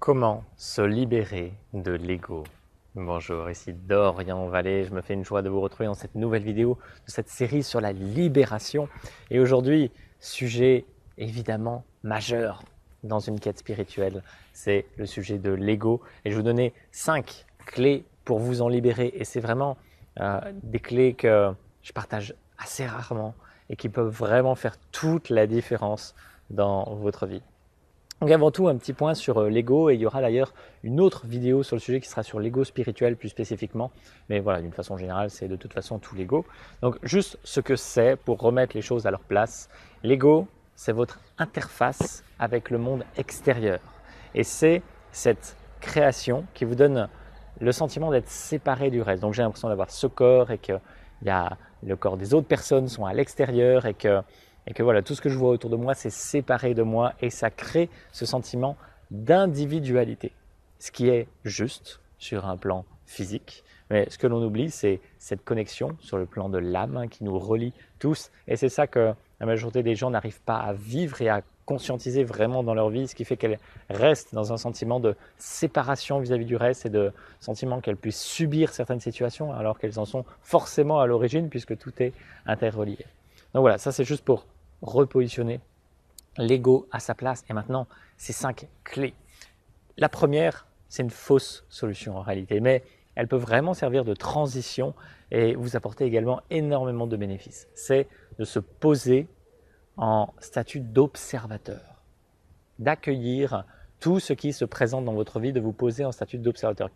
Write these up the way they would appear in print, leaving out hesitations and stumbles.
Comment se libérer de l'ego? Bonjour, ici Dorian Vallée, je me fais une joie de vous retrouver dans cette nouvelle vidéo de cette série sur la libération. Et aujourd'hui, sujet évidemment majeur dans une quête spirituelle, c'est le sujet de l'ego. Et je vais vous donner 5 clés pour vous en libérer. Et c'est vraiment des clés que je partage assez rarement et qui peuvent vraiment faire toute la différence dans votre vie. Donc avant tout, un petit point sur l'ego, et il y aura d'ailleurs une autre vidéo sur le sujet qui sera sur l'ego spirituel plus spécifiquement. Mais voilà, d'une façon générale, c'est de toute façon tout l'ego. Donc juste ce que c'est pour remettre les choses à leur place. L'ego, c'est votre interface avec le monde extérieur. Et c'est cette création qui vous donne le sentiment d'être séparé du reste. Donc j'ai l'impression d'avoir ce corps et que le corps des autres personnes sont à l'extérieur et que voilà, tout ce que je vois autour de moi, c'est séparé de moi et ça crée ce sentiment d'individualité. Ce qui est juste sur un plan physique, mais ce que l'on oublie, c'est cette connexion sur le plan de l'âme qui nous relie tous. Et c'est ça que la majorité des gens n'arrivent pas à vivre et à conscientiser vraiment dans leur vie, ce qui fait qu'elles restent dans un sentiment de séparation vis-à-vis du reste et de sentiment qu'elles puissent subir certaines situations alors qu'elles en sont forcément à l'origine puisque tout est interrelié. Donc voilà, ça c'est juste pour repositionner l'ego à sa place. Et maintenant, ces 5 clés. La première, c'est une fausse solution en réalité, mais elle peut vraiment servir de transition et vous apporter également énormément de bénéfices. C'est de se poser en statut d'observateur, d'accueillir tout ce qui se présente dans votre vie, de vous poser en statut d'observateur.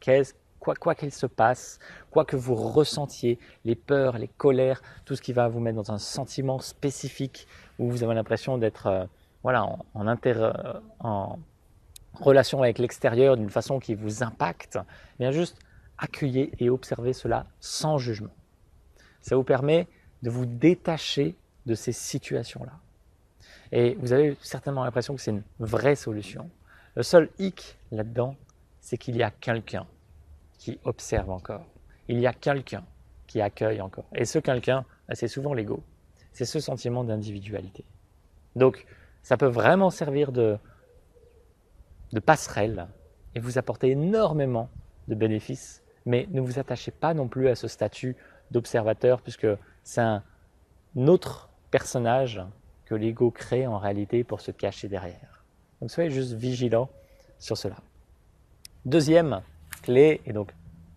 Quoi qu'il se passe, quoi que vous ressentiez, les peurs, les colères, tout ce qui va vous mettre dans un sentiment spécifique où vous avez l'impression d'être en relation avec l'extérieur d'une façon qui vous impacte, eh bien juste accueillez et observez cela sans jugement. Ça vous permet de vous détacher de ces situations-là. Et vous avez certainement l'impression que c'est une vraie solution. Le seul hic là-dedans, c'est qu'il y a quelqu'un qui observe encore. Il y a quelqu'un qui accueille encore. Et ce quelqu'un, c'est souvent l'ego. C'est ce sentiment d'individualité. Donc, ça peut vraiment servir de passerelle et vous apporter énormément de bénéfices, mais ne vous attachez pas non plus à ce statut d'observateur puisque c'est un autre personnage que l'ego crée en réalité pour se cacher derrière. Donc soyez juste vigilants sur cela. Deuxième clé, et donc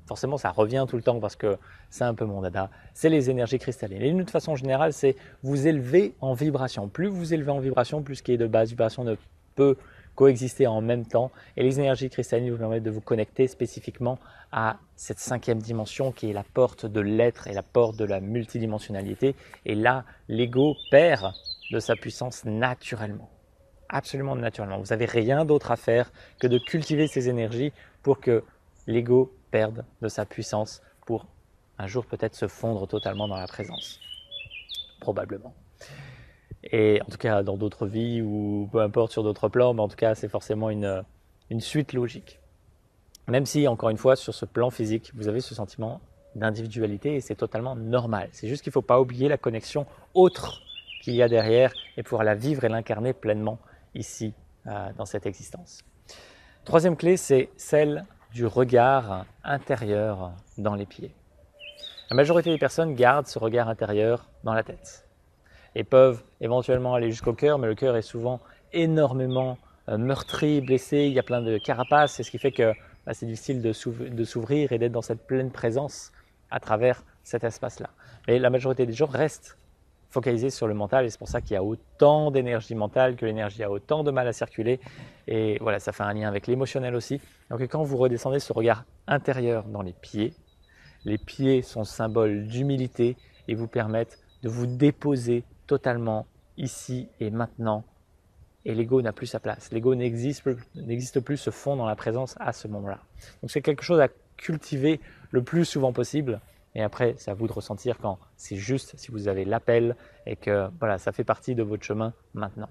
forcément ça revient tout le temps parce que c'est un peu mon dada, c'est les énergies cristallines. Et de façon générale, c'est vous élever en vibration. Plus vous élevez en vibration, plus ce qui est de basse vibration ne peut coexister en même temps. Et les énergies cristallines vous permettent de vous connecter spécifiquement à cette 5e dimension qui est la porte de l'être et la porte de la multidimensionnalité. Et là, l'ego perd de sa puissance naturellement. Absolument naturellement. Vous n'avez rien d'autre à faire que de cultiver ces énergies pour que l'ego perde de sa puissance pour un jour peut-être se fondre totalement dans la présence. Probablement. Et en tout cas dans d'autres vies ou peu importe sur d'autres plans, mais en tout cas c'est forcément une suite logique. Même si encore une fois sur ce plan physique, vous avez ce sentiment d'individualité et c'est totalement normal. C'est juste qu'il ne faut pas oublier la connexion autre qu'il y a derrière et pouvoir la vivre et l'incarner pleinement ici dans cette existence. Troisième clé, c'est celle du regard intérieur dans les pieds. La majorité des personnes gardent ce regard intérieur dans la tête et peuvent éventuellement aller jusqu'au cœur, mais le cœur est souvent énormément meurtri, blessé, il y a plein de carapaces, c'est ce qui fait que c'est difficile de s'ouvrir et d'être dans cette pleine présence à travers cet espace-là. Mais la majorité des gens restent focalisés sur le mental et c'est pour ça qu'il y a autant d'énergie mentale, que l'énergie a autant de mal à circuler et voilà, ça fait un lien avec l'émotionnel aussi. Donc quand vous redescendez ce regard intérieur dans les pieds sont symbole d'humilité et vous permettent de vous déposer totalement ici et maintenant. Et l'ego n'a plus sa place. L'ego n'existe plus, se fond dans la présence à ce moment-là. Donc c'est quelque chose à cultiver le plus souvent possible. Et après, c'est à vous de ressentir quand c'est juste, si vous avez l'appel et que voilà, ça fait partie de votre chemin maintenant.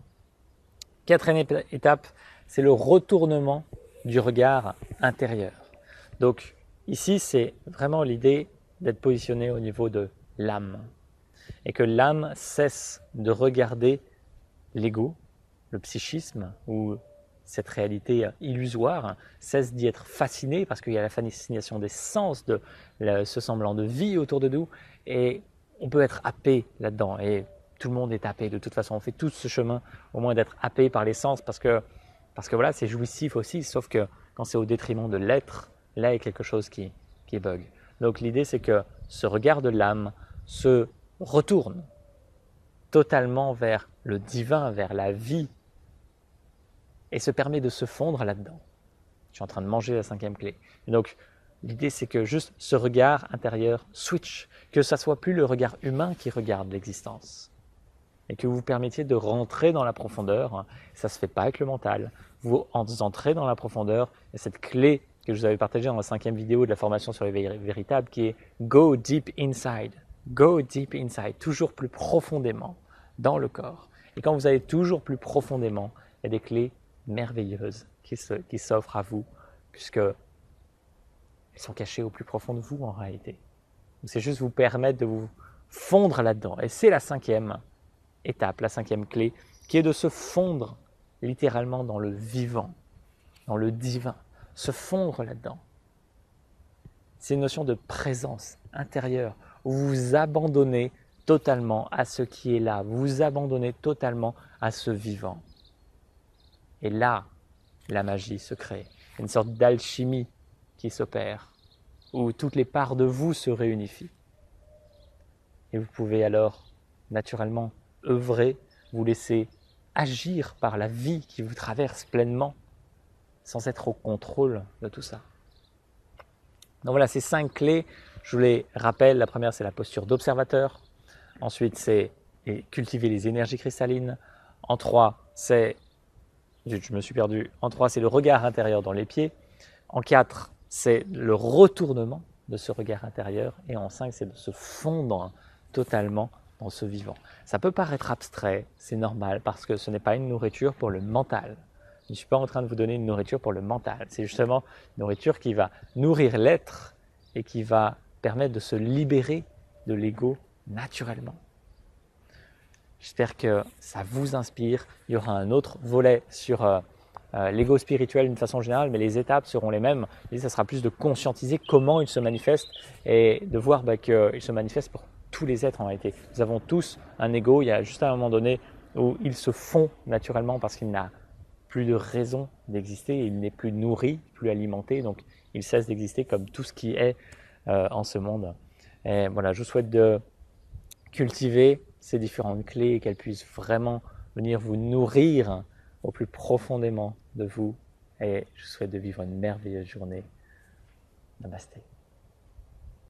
Quatrième étape, c'est le retournement du regard intérieur. Donc ici, c'est vraiment l'idée d'être positionné au niveau de l'âme. Et que l'âme cesse de regarder l'ego, le psychisme ou cette réalité illusoire, cesse d'y être fasciné parce qu'il y a la fascination des sens, de ce semblant de vie autour de nous, et on peut être happé là-dedans. Et tout le monde est happé de toute façon. On fait tout ce chemin au moins d'être happé par les sens parce que voilà, c'est jouissif aussi, sauf que quand c'est au détriment de l'être, là il y a quelque chose qui bug. Donc l'idée c'est que ce regard de l'âme se retourne totalement vers le divin, vers la vie, et se permet de se fondre là-dedans. Je suis en train de manger la 5e clé. Et donc, l'idée, c'est que juste ce regard intérieur switch, que ça soit plus le regard humain qui regarde l'existence, et que vous vous permettiez de rentrer dans la profondeur. Ça ne se fait pas avec le mental. Vous entrez dans la profondeur, et cette clé que je vous avais partagée dans la 5e vidéo de la formation sur l'éveil véritable, qui est « Go deep inside ». Go deep inside, toujours plus profondément dans le corps. Et quand vous allez toujours plus profondément, il y a des clés merveilleuses qui s'offrent à vous, puisque elles sont cachées au plus profond de vous en réalité. C'est juste vous permettre de vous fondre là-dedans. Et c'est la 5e étape, la 5e clé, qui est de se fondre littéralement dans le vivant, dans le divin, se fondre là-dedans. C'est une notion de présence intérieure, où vous vous abandonnez totalement à ce qui est là, vous vous abandonnez totalement à ce vivant. Et là, la magie se crée, une sorte d'alchimie qui s'opère, où toutes les parts de vous se réunifient. Et vous pouvez alors naturellement œuvrer, vous laisser agir par la vie qui vous traverse pleinement, sans être au contrôle de tout ça. Donc voilà, ces 5 clés, je vous les rappelle. La première, c'est la posture d'observateur. Ensuite, c'est cultiver les énergies cristallines. En 3, c'est... Je me suis perdu. En 3, c'est le regard intérieur dans les pieds. En 4, c'est le retournement de ce regard intérieur. Et en 5, c'est de se fondre totalement dans ce vivant. Ça peut paraître abstrait, c'est normal, parce que ce n'est pas une nourriture pour le mental. Je ne suis pas en train de vous donner une nourriture pour le mental. C'est justement une nourriture qui va nourrir l'être et qui va permettre de se libérer de l'ego naturellement. J'espère que ça vous inspire. Il y aura un autre volet sur l'ego spirituel d'une façon générale, mais les étapes seront les mêmes. L'idée, ça sera plus de conscientiser comment il se manifeste et de voir qu'il se manifeste pour tous les êtres en réalité. Nous avons tous un ego. Il y a juste un moment donné où il se fond naturellement parce qu'il n'a plus de raison d'exister. Il n'est plus nourri, plus alimenté, donc il cesse d'exister comme tout ce qui est en ce monde. Et voilà, je vous souhaite de cultiver ces différentes clés et qu'elles puissent vraiment venir vous nourrir au plus profondément de vous. Et je vous souhaite de vivre une merveilleuse journée. Namasté.